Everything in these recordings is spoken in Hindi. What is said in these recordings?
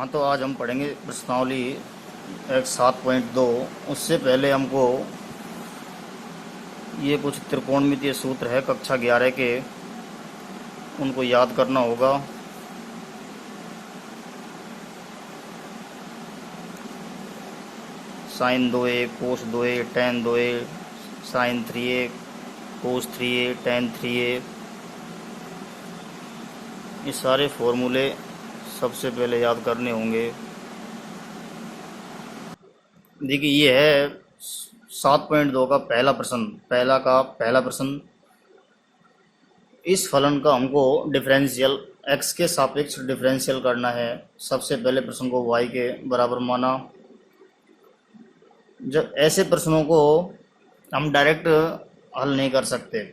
हाँ, तो आज हम पढ़ेंगे प्रश्नावली एक 7.2। उससे पहले हमको ये कुछ त्रिकोणमितीय सूत्र है कक्षा 11 के, उनको याद करना होगा। Sine 2a, cos 2a, tan 2a, sine 3a, cos 3a, tan 3a, ये सारे फॉर्मूले सबसे पहले याद करने होंगे। देखिए, ये है 7.2 का पहला प्रश्न। इस फलन का हमको डिफरेंशियल x के सापेक्ष डिफरेंशियल करना है। सबसे पहले प्रश्न को y के बराबर माना। जब ऐसे प्रश्नों को हम डायरेक्ट हल नहीं कर सकते,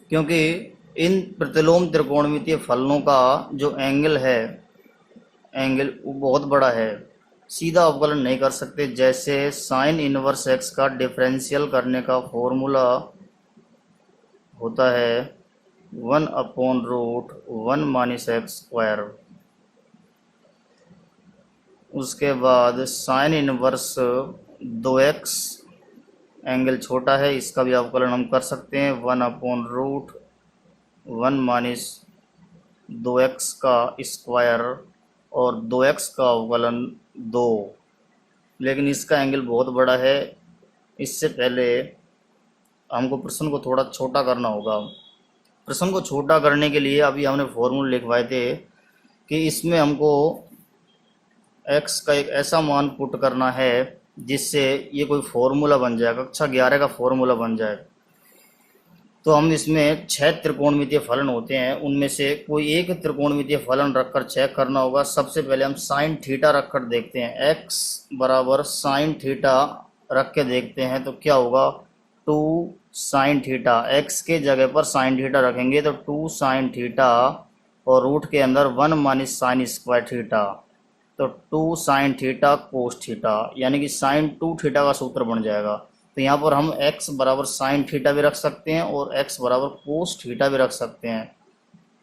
क्योंकि इन प्रतिलोम त्रिकोणमितीय फलनों का जो एंगल है, एंगल वो बहुत बड़ा है, सीधा अवकलन नहीं कर सकते। जैसे साइन इनवर्स x का डिफरेंशियल करने का फॉर्मूला होता है 1/√1 माइनस एक्स स्क्वायर। उसके बाद साइन इनवर्स 2x, एंगल छोटा है, इसका भी अवकलन हम कर सकते हैं 1/√1 माइनस 2x का स्क्वायर, और 2x का अवकलन 2। लेकिन इसका एंगल बहुत बड़ा है। इससे पहले हमको प्रश्न को थोड़ा छोटा करना होगा। प्रश्न को छोटा करने के लिए अभी हमने फॉर्मूला लिखवाए थे कि इसमें हमको x का एक ऐसा मान पुट करना है जिससे ये कोई फॉर्मूला बन जाए, कक्षा 11 का फॉर्मूला बन जाए। तो हम इसमें 6 त्रिकोणमितीय फलन होते हैं, उनमें से कोई एक त्रिकोणमितीय फलन रखकर चेक करना होगा। सबसे पहले हम साइन थीटा रखकर देखते हैं। x बराबर साइन थीटा रख के देखते हैं तो क्या होगा, 2 साइन थीटा। x के जगह पर साइन थीटा रखेंगे तो 2 साइन थीटा, और रूट के अंदर 1 माइनस साइन स्क्वायर थीटा, तो 2 साइन थीटा कोस थीटा, यानी कि साइन 2 थीटा का सूत्र बन जाएगा। तो यहाँ पर हम x बराबर साइन थीटा भी रख सकते हैं और x बराबर कोस थीटा भी रख सकते हैं।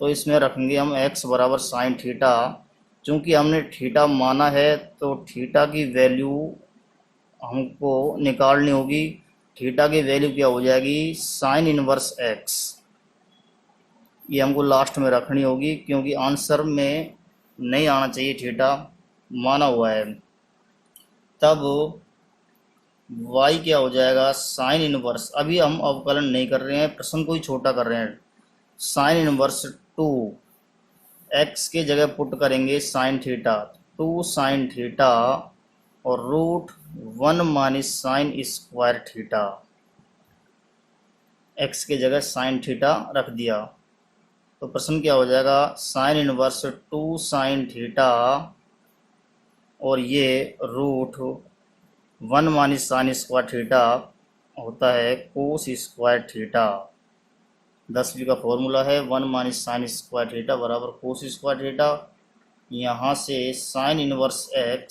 तो इसमें रखेंगे हम x बराबर साइन थीटा। चूँकि हमने थीटा माना है तो थीटा की वैल्यू हमको निकालनी होगी। थीटा की वैल्यू क्या हो जाएगी, साइन इनवर्स x। ये हमको लास्ट में रखनी होगी, क्योंकि आंसर में नहीं आना चाहिए, थीटा माना हुआ है। तब y क्या हो जाएगा, साइन इनवर्स। अभी हम अवकलन नहीं कर रहे हैं, प्रश्न को ही छोटा कर रहे हैं। साइन इनवर्स 2, x के जगह पुट करेंगे साइन थीटा, 2 साइन थीटा, और root 1 minus sine square theta. x के जगह साइन थीटा रख दिया तो प्रश्न क्या हो जाएगा, साइन इनवर्स 2 साइन थीटा, और ये root 1 minus sine square theta होता है कोस स्क्वायर थीटा। 10वीं का फॉर्मूला है 1 माइनस साइन स्क्वायर थीटा बराबर कोस स्क्वायर थीटा। यहाँ से sine inverse x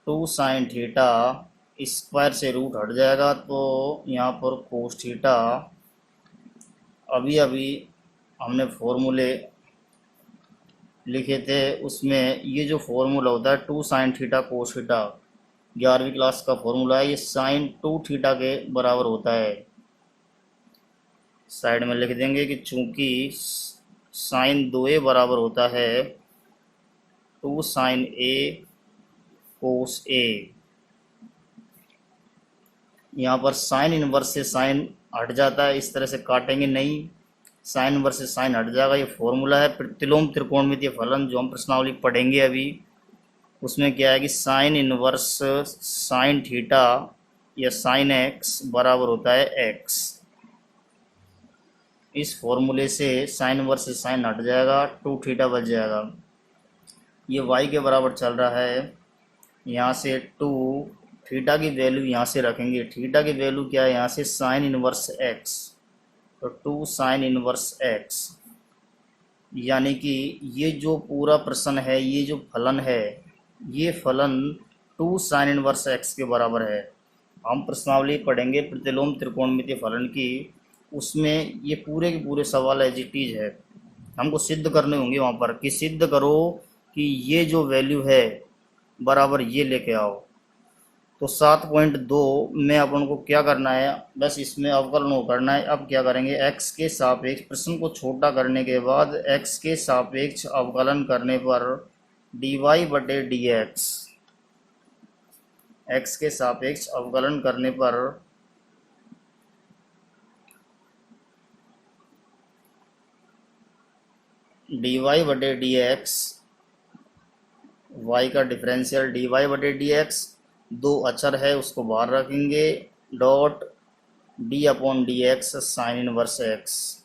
2 sine theta, square से रूट हट जाएगा तो यहाँ पर कोस थीटा। अभी हमने फॉर्मूले लिखे थे, उसमें ये जो फॉर्मूला होता है 2 साइन थीटा कोस थीटा, 11वीं क्लास का फॉर्मूला है, ये साइन 2 थीटा के बराबर होता है। साइड में लिख देंगे कि चूंकि साइन 2a बराबर होता है 2 साइन a कोस a। यहाँ पर साइन इनवर्स से साइन हट जाता है, इस तरह से काटेंगे नहीं, साइन इनवर्स से साइन हट जाएगा। ये फॉर्मूला है प्रतिलोम त्रिकोणमितीय फलन जो हम प्रश्नावली पढ़ेंगे अभी। उसमें क्या है कि साइन इनवर्स साइन थीटा या साइन x बराबर होता है x। इस फॉर्मूले से साइन इनवर्स से साइन हट जाएगा, 2 थीटा बच जाएगा। ये y के बराबर चल रहा है, यहाँ से 2 थीटा की वैल्यू यहाँ से रखेंगे। थीटा की वैल्यू क्या है, यहाँ से साइन इनवर्स x, तो 2 साइन इनवर्स x, यानी कि ये जो पूरा प्रश्न है, ये जो फलन है, ये फलन 2 साइन इनवर्स x के बराबर है। हम प्रश्नावली पढ़ेंगे प्रतिलोम त्रिकोणमितीय फलन की, उसमें ये पूरे के पूरे सवाल एज इट इज है। हमको सिद्ध करने होंगे वहाँ पर कि सिद्ध करो कि ये जो वैल्यू है बराबर ये लेके आओ। तो 7.2 में अपन को क्या करना है, बस इसमें अवकलन करना है। अब क्या करेंगे, x के सापेक्ष प्रश्न को छोटा करने के बाद x के सापेक्ष अवकलन करने पर dy बटे dx, x के सापेक्ष अवकलन करने पर dy बटे dx, y का डिफरेंशियल dy बटे dx, दो अचर है उसको बाहर रखेंगे, dot D upon d x sine inverse x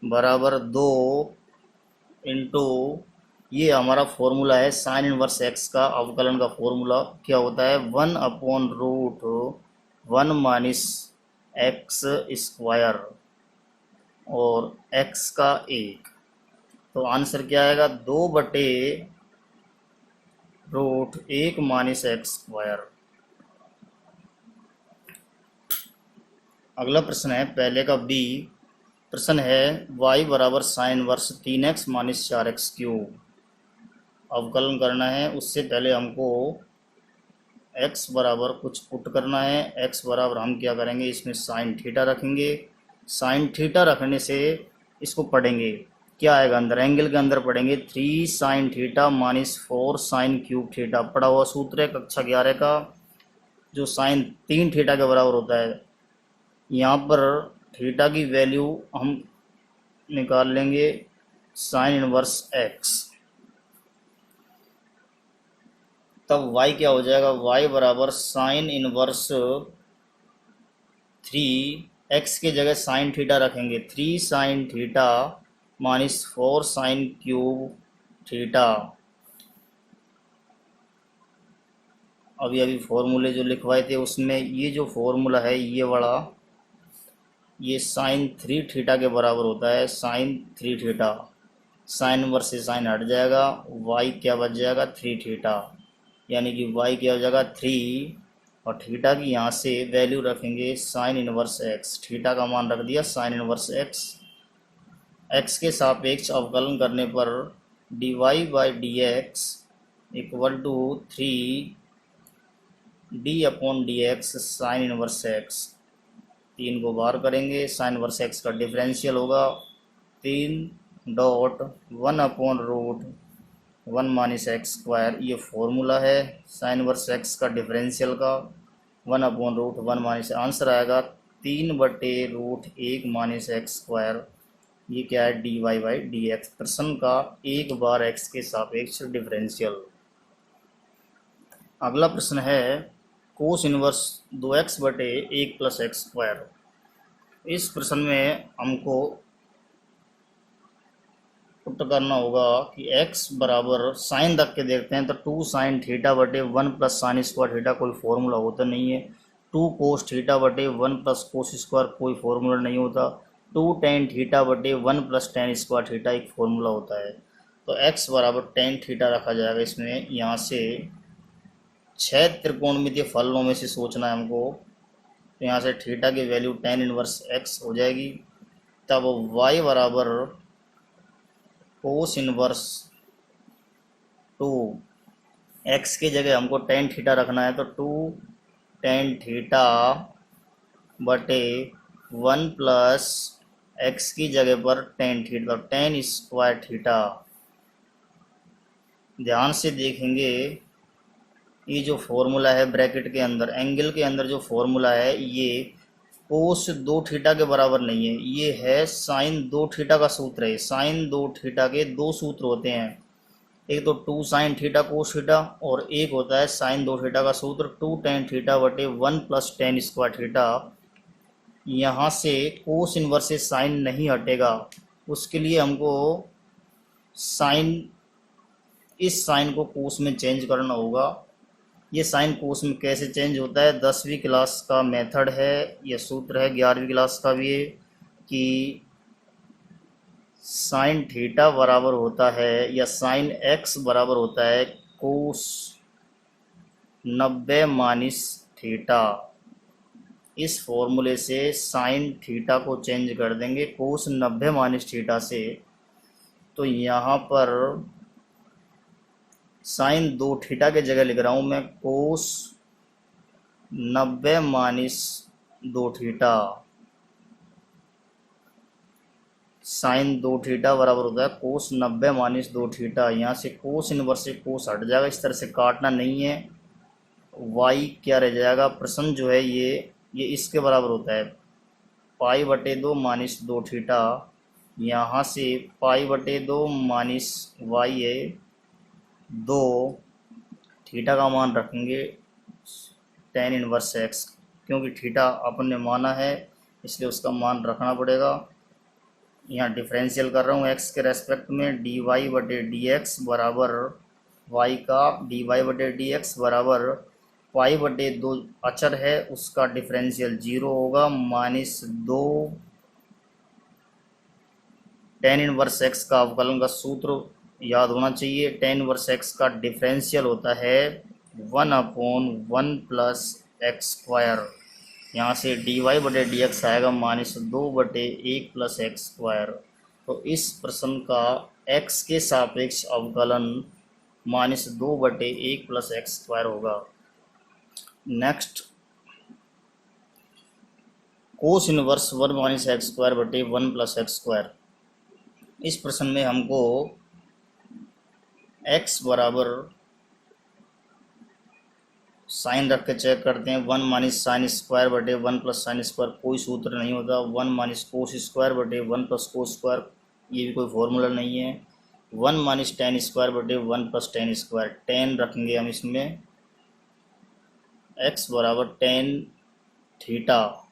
बराबर 2 इंटू, ये हमारा फॉर्मूला है साइन इनवर्स एक्स का अवकलन का फॉर्मूला क्या होता है, 1/√1 माइनस एक्स स्क्वायर और एक्स का 1। तो आंसर क्या आएगा, 2/√1 माइनस एक्स स्क्वायर। अगला प्रश्न है पहले का बी। प्रश्न है y बराबर साइन वर्ष 3x माइनस 4x क्यूब अवकलन करना है। उससे पहले हमको x बराबर कुछ पुट करना है। x बराबर हम क्या करेंगे, इसमें साइन थीटा रखेंगे। साइन थीटा रखने से इसको पढ़ेंगे, क्या आएगा अंदर, एंगल के अंदर पढ़ेंगे 3 sine theta minus 4 sine cube theta. पढ़ा हुआ सूत्र है कक्षा 11 का, जो साइन 3 थीटा के बराबर होता है। यहाँ पर थीटा की वैल्यू हम निकाल लेंगे साइन इनवर्स एक्स, तब y क्या हो जाएगा, y बराबर साइन इनवर्स 3, x के जगह साइन थीटा रखेंगे 3 sine theta minus 4 sine cube theta. अभी फॉर्मूले जो लिखवाए थे उसमें ये जो फॉर्मूला है ये वाला, ये साइन 3 थीटा के बराबर होता है, साइन 3 थीटा। साइन इनवर्स से साइन हट जाएगा, y क्या बच जाएगा 3 थीटा, यानी कि y क्या हो जाएगा 3, और थीटा की यहाँ से वैल्यू रखेंगे साइन इनवर्स x। थीटा का मान रख दिया साइन इनवर्स x। x के सापेक्ष अवकलन करने पर dy by d x equal to 3 d upon d x sine inverse x. 3 को बाहर करेंगे, साइन इनवर्स एक्स का डिफरेंशियल होगा 3.1/√1 माइनस एक्स स्क्वायर। ये फॉर्मूला है साइन इनवर्स एक्स का डिफरेंशियल का, 1/√1 माइनस, आंसर आएगा 3/√1 माइनस एक्स स्क्वायर। ये क्या है, dy बाई डी एक्स, प्रश्न का एक बार x के सापेक्ष डिफरेंशियल। अगला प्रश्न है कोस इनवर्स 2x बटे 1 प्लस एक्स स्क्वायर। इस प्रश्न में हमको पुट करना होगा कि x बराबर साइन रख के देखते हैं तो 2 साइन थीटा बटे 1 प्लस साइन स्क्वायर थीटा कोई फॉर्मूला होता नहीं है। 2 कोस थीटा बटे 1 प्लस कोस स्क्वायर कोई फॉर्मूला नहीं होता। 2 टेन थीटा बटे 1 प्लस टेन स्क्वायर थीटा एक फॉर्मूला होता है। तो x बराबर टेन थीटा रखा जाएगा इसमें। यहाँ से 6 त्रिकोणमितीय फलनों में से सोचना है हमको, तो यहाँ से थीटा की वैल्यू टेन इनवर्स x हो जाएगी। तब y बराबर कोस इनवर्स 2, x की जगह हमको टेन थीटा रखना है तो 2 टेन थीटा बटे 1 प्लस x की जगह पर tan theta, ten square theta. ध्यान से देखेंगे ये जो फॉर्मूला है ब्रैकेट के अंदर, एंगल के अंदर जो फॉर्मूला है ये कोस 2 थीटा के बराबर नहीं है, ये है साइन 2 थीटा का सूत्र है। साइन 2 थीटा के 2 सूत्र होते हैं, एक तो 2 साइन थीटा कोस थीटा और एक होता है साइन 2 थीटा का सूत्र 2 टेन थीटा बटे 1 प्लस टेन स्क्वायर थीटा। यहाँ से कोस इनवर्स से साइन नहीं हटेगा, उसके लिए हमको साइन, इस साइन को कोस में चेंज करना होगा। ये साइन कोस में कैसे चेंज होता है, 10वीं क्लास का मेथड है, यह सूत्र है 11वीं क्लास का भी है कि साइन थीटा बराबर होता है या साइन एक्स बराबर होता है कोस 90 माइनस थीटा। इस फॉर्मूले से साइन थीटा को चेंज कर देंगे कोस 90 माइनस थीटा से। तो यहाँ पर साइन 2 थीटा के जगह लिख रहा हूँ मैं कोस 90 माइनस 2 थीटा। साइन 2 थीटा बराबर होता है कोस 90 माइनस 2 थीटा। यहाँ से कोस इनवर्स से कोस हट जाएगा, इस तरह से काटना नहीं है। वाई क्या रह जाएगा, प्रश्न जो है ये इसके बराबर होता है पाई बटे 2 माइनस 2 थीटा। यहाँ से पाई बटे 2 माइनस वाई है 2, थीटा का मान रखेंगे tan इनवर्स एक्स, क्योंकि थीटा अपन ने माना है इसलिए उसका मान रखना पड़ेगा। यहाँ डिफरेंशियल कर रहा हूँ एक्स के रेस्पेक्ट में, डी वाई बटे डी एक्स बराबर वाई का डी वाई बटे डी एक्स बराबर पाई बटे 2 अचर है उसका डिफरेंशियल 0 होगा माइनस 2 tan इनवर्स एक्स का अवकलन का सूत्र याद होना चाहिए। tan इनवर्स एक्स का डिफरेंशियल होता है 1/1 प्लस एक्स स्क्वायर। यहाँ से डी वाई बटे डी एक्स आएगा माइनस 2/1 प्लस एक्स स्क्वायर। तो इस प्रश्न का एक्स के सापेक्ष अवकलन माइनस 2/1 प्लस एक्स स्क्वायर होगा। Next, cos inverse 1 minus x square बटे 1 प्लस एक्स स्क्वायर। इस प्रश्न में हमको x बराबर साइन रख के चेक करते हैं 1 माइनस साइन स्क्वायर बटे 1 प्लस साइन स्क्वायर, कोई सूत्र नहीं होता। 1 माइनस कोस स्क्वायर बटे 1 प्लस कोस स्क्वायर, ये भी कोई फॉर्मूला नहीं है। 1 माइनस टेन स्क्वायर बटे 1 प्लस टेन स्क्वायर, टेन रखेंगे हम इसमें। x बराबर टेन थीटा,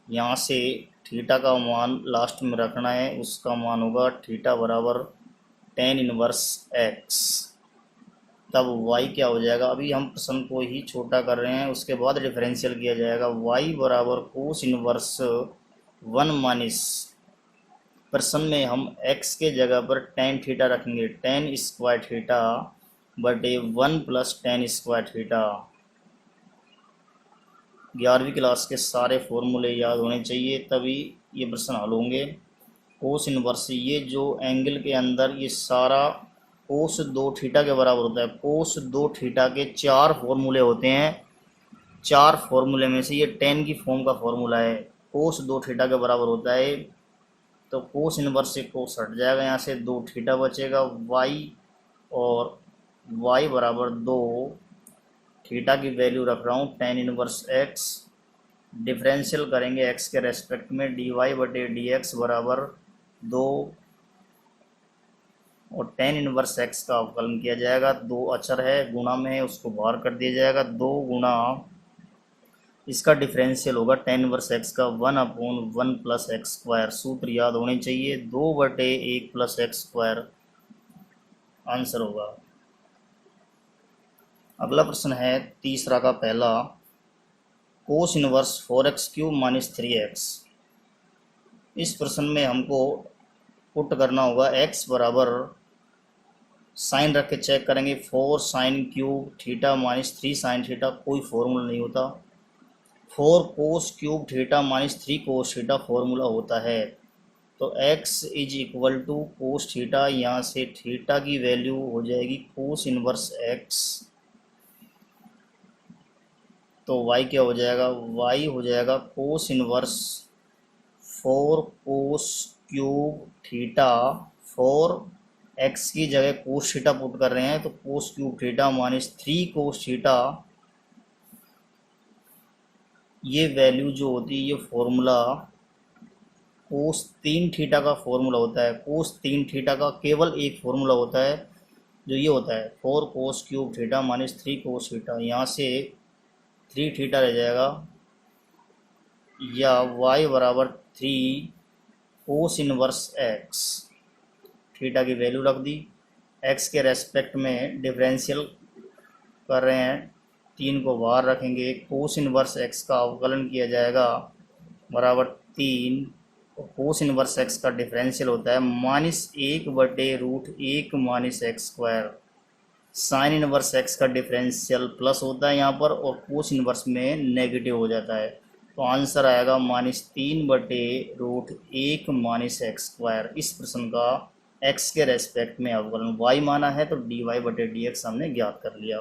यहाँ से थीटा का मान लास्ट में रखना है, उसका मान होगा थीटा बराबर tan इनवर्स x। तब y क्या हो जाएगा, अभी हम प्रश्न को ही छोटा कर रहे हैं, उसके बाद डिफरेंशियल किया जाएगा। y बराबर कोस इनवर्स 1 माइनस, प्रश्न में हम x के जगह पर tan थीटा रखेंगे, tan स्क्वायर थीटा बटे 1 प्लस tan स्क्वायर थीटा। 11वीं क्लास के सारे फॉर्मूले याद होने चाहिए तभी ये प्रश्न हल होंगे। कोस इनवर्स, ये जो एंगल के अंदर ये सारा कोस 2 थीटा के बराबर होता है। कोस 2 थीटा के 4 फॉर्मूले होते हैं, 4 फॉर्मूले में से ये tan की फॉर्म का फॉर्मूला है। कोस 2 थीटा के बराबर होता है, तो कोस इनवर्स से कोस हट जाएगा, यहाँ से 2 थीटा बचेगा। y और y बराबर 2, थीटा की वैल्यू रख रहा हूँ tan इनवर्स x, डिफरेंशियल करेंगे x के रेस्पेक्ट में, डी वाई बटे डी एक्स बराबर 2 और tan इनवर्स x का अवकलन किया जाएगा। 2 अचर है, गुणा में है, उसको बाहर कर दिया जाएगा। 2 गुणा इसका डिफरेंशियल होगा tan इनवर्स x का 1/1 प्लस एक्स स्क्वायर। सूत्र याद होने चाहिए, 2/1 प्लस एक्स स्क्वायर आंसर होगा। अगला प्रश्न है तीसरा का पहला, cos inverse 4x³ minus 3x। इस प्रश्न में हमको पुट करना होगा x बराबर साइन रख के चेक करेंगे 4 sine cube theta minus 3 sine theta, कोई फॉर्मूला नहीं होता। 4 cos cube theta minus 3 cos theta formula होता है। तो x is equal to cos theta, यहाँ से थीटा की वैल्यू हो जाएगी कोस इनवर्स x। तो y क्या हो जाएगा, y हो जाएगा cos inverse 4 cos cube theta, 4 x की जगह कोस थीटा पुट कर रहे हैं तो कोस cube theta minus 3 cos theta. ये वैल्यू जो होती है, ये फॉर्मूला कोस 3 थीटा का फॉर्मूला होता है। कोस 3 थीटा का केवल एक फॉर्मूला होता है जो ये होता है 4 cos cube theta minus 3 cos theta. यहाँ से 3 थीटा रह जाएगा, या y बराबर 3 कोस इनवर्स x। थीटा की वैल्यू रख दी, x के रेस्पेक्ट में डिफरेंशियल कर रहे हैं, 3 को बाहर रखेंगे, कोस इनवर्स x का अवकलन किया जाएगा बराबर 3। कोस इनवर्स x का डिफरेंशियल होता है -1/√1 minus x square. Sine inverse x का डिफरेंशियल प्लस होता है यहाँ पर, और कोस इनवर्स में नेगेटिव हो जाता है। तो आंसर आएगा -3/√1 माइनस एक्स स्क्वायर। इस प्रश्न का एक्स के रेस्पेक्ट में अवकलन y माना है तो dy बटे dx हमने ज्ञात कर लिया।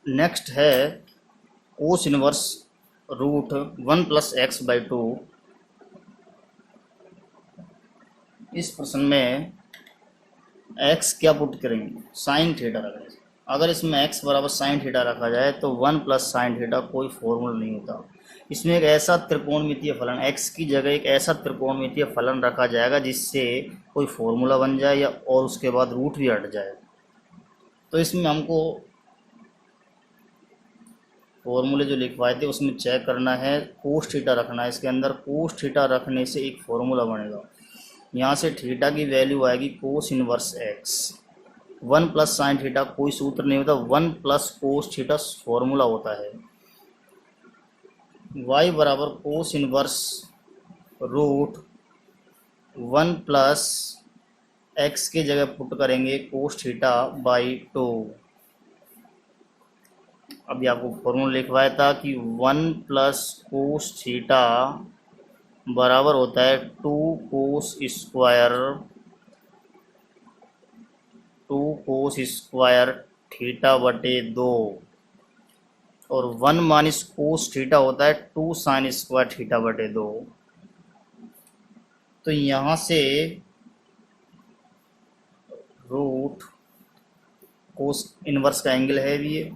नेक्स्ट है cos inverse root 1 plus x by 2। इस प्रश्न में x क्या पुट करेंगे, साइन थीटा रखने से। अगर इसमें x बराबर साइन थीटा रखा जाए तो 1 प्लस साइन थीटा कोई फॉर्मूला नहीं होता। इसमें एक ऐसा त्रिकोणमितीय फलन, x की जगह एक ऐसा त्रिकोणमितीय फलन रखा जाएगा जिससे कोई फॉर्मूला बन जाए या और उसके बाद रूट भी हट जाए। तो इसमें हमको फॉर्मूले जो लिखवाए थे उसमें चेक करना है, कोस थीटा रखना है इसके अंदर। कोस थीटा रखने से एक फॉर्मूला बनेगा, यहाँ से थीटा की वैल्यू आएगी cos inverse x. 1 plus sign theta कोई सूत्र नहीं होता, 1 प्लस कोस थीटा फॉर्मूला होता है। y बराबर cos inverse root 1 plus x के जगह पुट करेंगे कोस थीटा बाई 2। अभी आपको फॉर्मूला लिखवाया था कि 1 प्लस कोस थीटा बराबर होता है 2 कोस स्क्वायर थीटा बटे 2, और 1 माइनस कोस थीटा होता है 2 साइन स्क्वायर थीटा बटे 2। तो यहाँ से रूट कोस इनवर्स का एंगल है भी ये,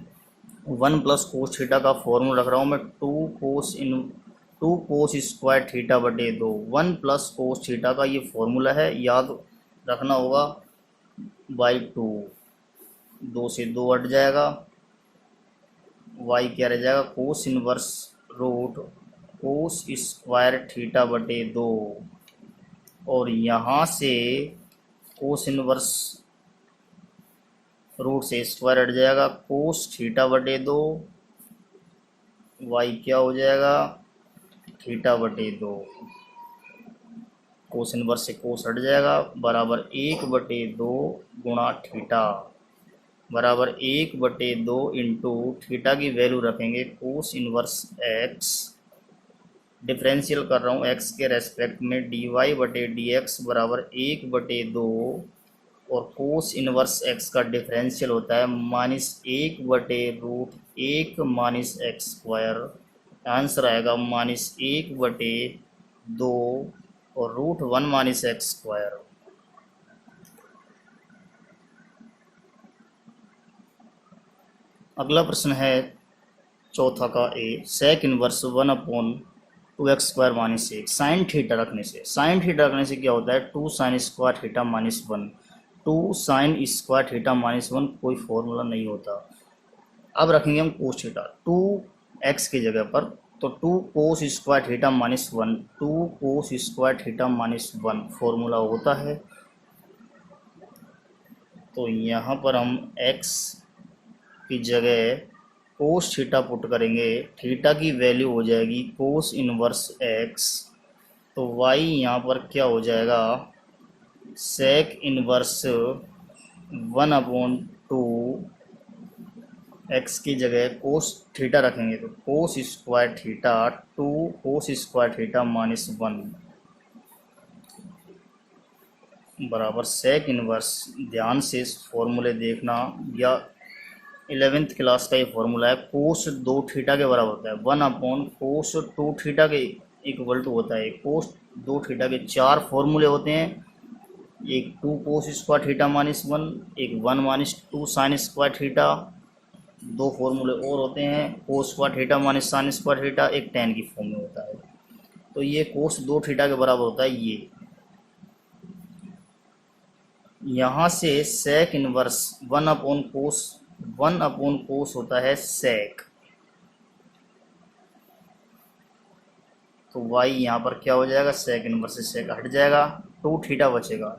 1 प्लस कोस थीटा का फॉर्मूला रख रहा हूँ मैं, 2 कोस स्क्वायर थीटा बटे 2। 1 प्लस कोस थीटा का ये फॉर्मूला है, याद रखना होगा, बाई 2। 2 से 2 हट जाएगा, y क्या रह जाएगा, cos inverse root cos square theta बटे 2, और यहाँ से कोस इनवर्स रूट से स्क्वायर हट जाएगा, कोस थीटा बटे 2, y क्या हो जाएगा, थीटा बटे 2। कोस इनवर्स से कोस हट जाएगा, बराबर 1/2 गुणा थीटा, बराबर 1/2 इंटू थीटा की वैल्यू रखेंगे कोस इनवर्स एक्स, डिफरेंशियल कर रहा हूँ एक्स के रेस्पेक्ट में, dy बटे dx बराबर 1/2, और कोस इनवर्स एक्स का डिफरेंशियल होता है -1/√1 माइनस एक्स स्क्वायर। आंसर आएगा -1/2 और √1 माइनस एक्स स्क्वायर। अगला प्रश्न है चौथा का A, sec inverse 1/2x² minus 1। Sine theta रखने से क्या होता है, 2 sine square theta minus 1। 2 sine square theta minus 1 कोई फॉर्मूला नहीं होता। अब रखेंगे हम कोस थीटा 2x की जगह पर, तो 2 कोस स्क्वायर थीटा माइनस 1, 2 कोस स्क्वायर थीटा माइनस 1 फॉर्मूला होता है। तो यहाँ पर हम x की जगह कोस थीटा पुट करेंगे, थीटा की वैल्यू हो जाएगी कोस इनवर्स x, तो y यहाँ पर क्या हो जाएगा, सेक इनवर्स 1/2 x की जगह कोस थीटा रखेंगे तो कोस स्क्वायर थीटा 2 कोस स्क्वायर थीटा माइनस 1 बराबर सेक इनवर्स। ध्यान से इस फॉर्मूले देखना, या 11th क्लास का ये फॉर्मूला है, कोस 2 थीटा के बराबर होता है, 1/कोस 2 थीटा के इक्वल टू होता है कोस 2 थीटा के 4 फॉर्मूले होते हैं, एक 2 कोस स्क्वायर थीटा माइनस 1, एक 1 माइनस 2 साइन स्क्वायर थीटा, 2 फॉर्मूले और होते हैं कोस square theta minus sine square theta, एक tan की फॉर्म में होता है। तो ये कोस 2 थीटा के बराबर होता है ये। यहाँ से सेक इनवर्स 1/कोस होता है सेक, तो y यहाँ पर क्या हो जाएगा, सेक इनवर्स से सेक हट जाएगा, 2 थीटा बचेगा,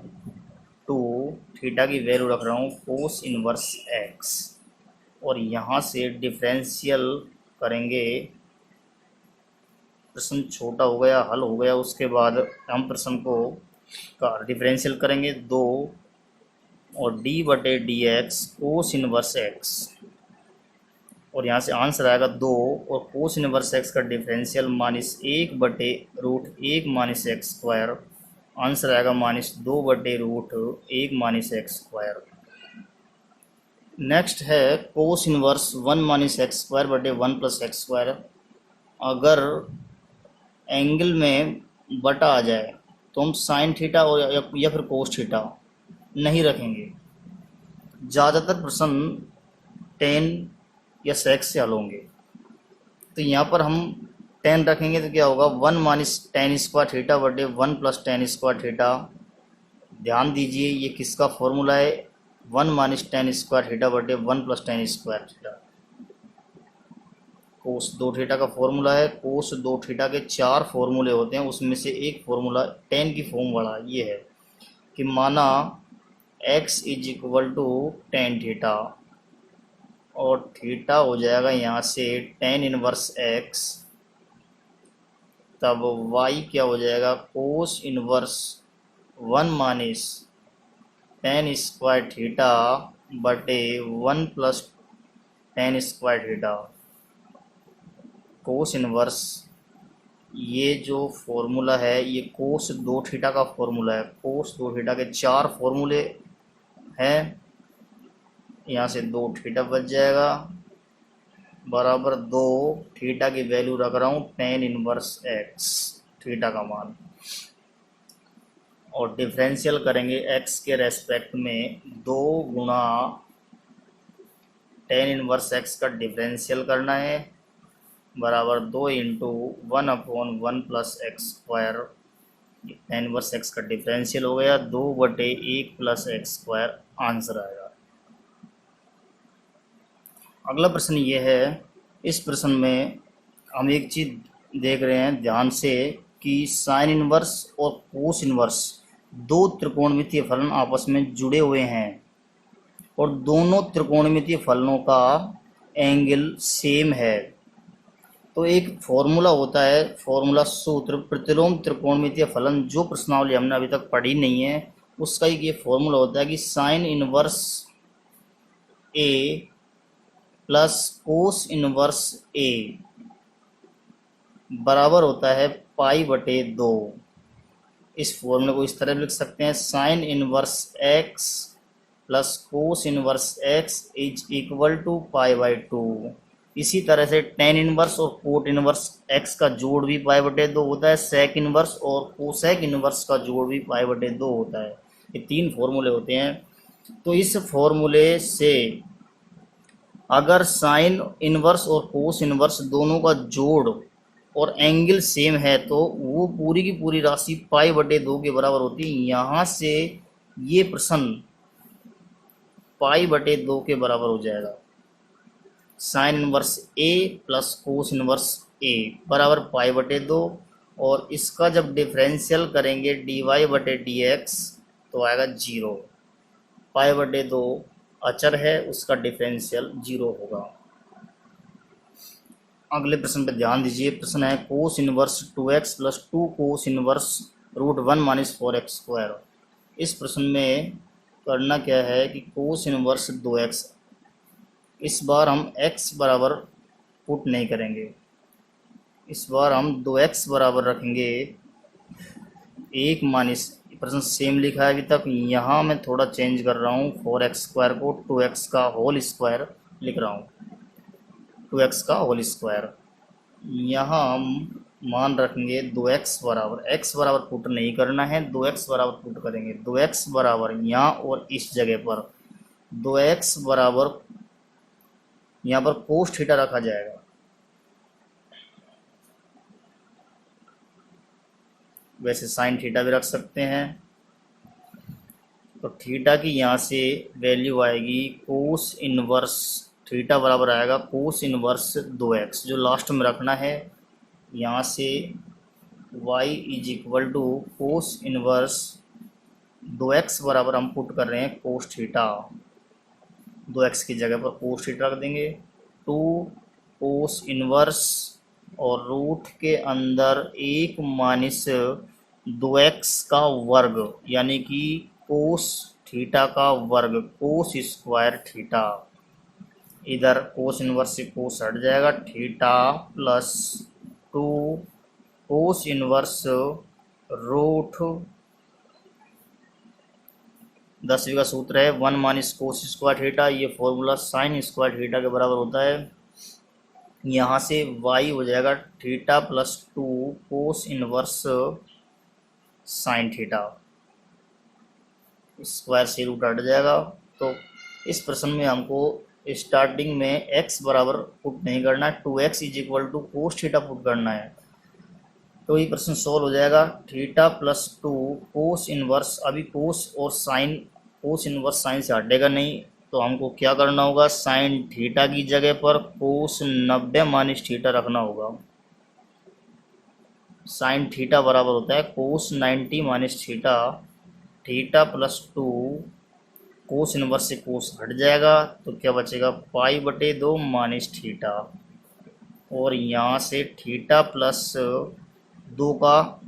2 थीटा की वैल्यू रख रहा हूँ कोस इनवर्स x, और यहाँ से डिफरेंशियल करेंगे। प्रश्न छोटा हो गया, हल हो गया, उसके बाद हम प्रश्न को का डिफरेंशियल करेंगे 2 और d/dx कोस इनवर्स x, और यहाँ से आंसर आएगा 2 और कोस इनवर्स x का differential -1/√1 minus x square. Answer आएगा -2/√1 - x²। नेक्स्ट है कोस इनवर्स 1 - x²/1 + x²। अगर एंगल में बटा आ जाए तो हम साइन थीटा और या फिर कोस थीटा नहीं रखेंगे। ज़्यादातर प्रश्न टेन या सेक से हल होंगे। तो यहाँ पर हम 10 रखेंगे तो क्या होगा 1 - tan² θ/1 + tan²θ। ध्यान दीजिए ये किसका फॉर्मूला है, 1 - tan² θ/1 + tan²θ। कोस 2 थीटा का फॉर्मूला है। कोस 2 थीटा के 4 फॉर्मूले होते हैं, उसमें से एक फॉर्मूला tan की फॉर्म वाला ये है कि माना x = tan थीटा और थीटा हो जाएगा यहाँ से tan इनवर्स x, तब y क्या हो जाएगा cos inverse 1 - tan²θ/1 + tan²θ। Cos inverse ये जो फॉर्मूला है ये कोस 2 थीटा का फॉर्मूला है। कोस 2 थीटा के 4 फॉर्मूले हैं, यहाँ से 2 थीटा बच जाएगा बराबर 2 थीटा की वैल्यू रख रहा हूँ tan इनवर्स x थीटा का मान, और डिफरेंशियल करेंगे x के रेस्पेक्ट में 2 गुणा tan इनवर्स x का डिफरेंशियल करना है बराबर 2 × 1/1 + x²। tan इनवर्स x का डिफरेंशियल हो गया 2/1 + x², आंसर आएगा। अगला प्रश्न ये है, इस प्रश्न में हम एक चीज़ देख रहे हैं ध्यान से कि साइन इनवर्स और कोस इनवर्स दो त्रिकोणमितीय फलन आपस में जुड़े हुए हैं और दोनों त्रिकोणमितीय फलनों का एंगल सेम है। तो एक फॉर्मूला होता है, फॉर्मूला सूत्र प्रतिलोम त्रिकोणमितीय फलन, जो प्रश्नावली हमने अभी तक पढ़ी नहीं है उसका एक ये फॉर्मूला होता है कि साइन इनवर्स ए प्लस कोस इनवर्स ए बराबर होता है π/2। इस फॉर्मूले को इस तरह लिख सकते हैं, sine inverse x plus cos inverse x = π/2। इसी तरह से टेन इनवर्स और कोट इनवर्स x का जोड़ भी π/2 होता है, सेक इनवर्स और कोसेक इनवर्स का जोड़ भी π/2 होता है। ये 3 फॉर्मूले होते हैं। तो इस फॉर्मूले से अगर साइन इनवर्स और कोस इनवर्स दोनों का जोड़ और एंगल सेम है तो वो पूरी की पूरी राशि π/2 के बराबर होती है। यहाँ से ये प्रश्न π/2 के बराबर हो जाएगा। साइन इनवर्स ए प्लस कोस इनवर्स ए बराबर π/2, और इसका जब डिफरेंशियल करेंगे dy/dx तो आएगा 0। π/2 अचर है, उसका डिफरेंशियल 0 होगा। अगले प्रश्न पर ध्यान दीजिए। प्रश्न है cos inverse 2x + 2 cos inverse √1 - 4x²। इस प्रश्न में करना क्या है कि कोस इनवर्स 2x, इस बार हम x बराबर पुट नहीं करेंगे, इस बार हम 2x बराबर रखेंगे 1 - प्रश्न सेम लिखा है अभी तक, यहाँ मैं थोड़ा चेंज कर रहा हूँ, 4x² को 2x का होल स्क्वायर लिख रहा हूँ, 2x का होल स्क्वायर। यहाँ हम मान रखेंगे 2x बराबर, x बराबर पुट नहीं करना है, 2x बराबर पुट करेंगे। 2x बराबर यहाँ और इस जगह पर 2x बराबर यहाँ पर कोस थीटा रखा जाएगा, वैसे साइन थीटा भी रख सकते हैं। तो थीटा की यहाँ से वैल्यू आएगी कोस इनवर्स, थीटा बराबर आएगा कोस इनवर्स 2x, जो लास्ट में रखना है। यहाँ से y = कोस इनवर्स 2x बराबर हम पुट कर रहे हैं कोस थीटा, 2x की जगह पर कोस थीटा रख देंगे, 2 कोस इनवर्स और रूट के अंदर 1 - 2x का वर्ग, यानी कि कोस थीटा का वर्ग, कोस स्क्वायर थीटा। इधर कोस इनवर्स से कोस हट जाएगा, थीटा + 2 कोस इनवर्स 10वीं का सूत्र है 1 माइनस कोस स्क्वायर थीटा, ये फॉर्मूला साइन स्क्वायर थीटा के बराबर होता है। यहाँ से y हो जाएगा theta plus 2 cos inverse sine theta, square से रूट हट जाएगा। तो इस प्रश्न में हमको स्टार्टिंग में x बराबर पुट नहीं करना है, 2x is equal to cos theta put करना है। तो ये प्रश्न सॉल्व हो जाएगा। थीटा प्लस 2 कोस इनवर्स, अभी कोस और साइन, कोस इनवर्स साइन से हटेगा नहीं, तो हमको क्या करना होगा, साइन थीटा की जगह पर कोस 90 माइनस थीटा रखना होगा। साइन थीटा बराबर होता है कोस 90 minus theta, theta plus 2 cos inverse से कोस हट जाएगा, तो क्या बचेगा π/2 माइनस थीटा। और यहाँ से थीटा प्लस 2 का,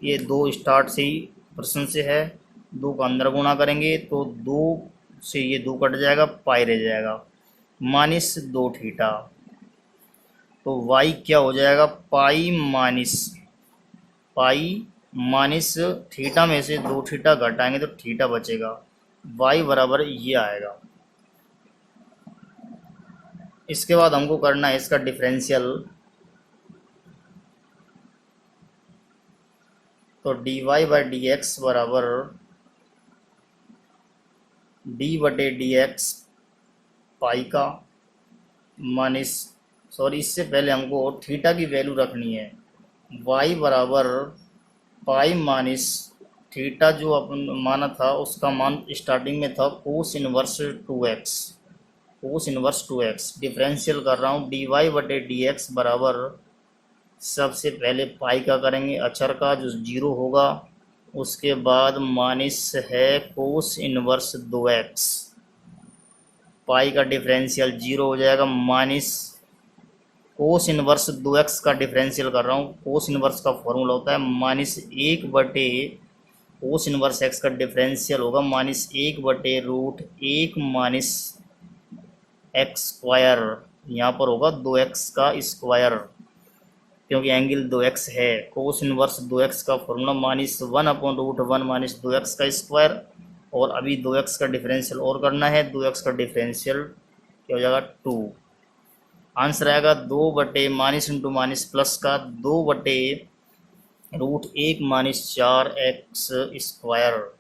ये 2 स्टार्ट से ही प्रश्न से है, 2 का अंदर गुणा करेंगे तो 2 से ये 2 कट जाएगा, पाई रह जाएगा, माइनस 2 थीटा। तो y क्या हो जाएगा, पाई माइनस थीटा में से 2 थीटा घटाएंगे तो थीटा बचेगा, y बराबर ये आएगा। इसके बाद हमको करना है इसका डिफरेंशियल। तो dy/dx बराबर d/dx पाई का माइनस, सॉरी इससे पहले हमको थीटा की वैल्यू रखनी है, y बराबर पाई माइनस थीटा जो अपन माना था उसका मान स्टार्टिंग में था cos inverse 2x, cos inverse 2x। Differential कर रहा हूँ, dy/dx बराबर सबसे पहले पाई का करेंगे, अक्षर का जो 0 होगा, उसके बाद माइनस है कोस इनवर्स 2x, पाई का डिफरेंशियल 0 हो जाएगा, माइनस कोस इनवर्स 2x का डिफरेंशियल कर रहा हूँ। कोस इनवर्स का फॉर्मूला होता है -1 कोस इनवर्स x का डिफरेंशियल होगा -1/√1 माइनस एक्स स्क्वायर, यहाँ पर होगा 2x का स्क्वायर क्योंकि एंगल 2x है। कोस इनवर्स 2x का फॉर्मूला -1/√1 माइनस 2x का स्क्वायर, और अभी 2x का डिफरेंशियल और करना है, 2x का डिफरेंशियल क्या हो जाएगा 2। आंसर आएगा 2 माइनस इंटू माइनस प्लस का 2/√1 माइनस 4x स्क्वायर।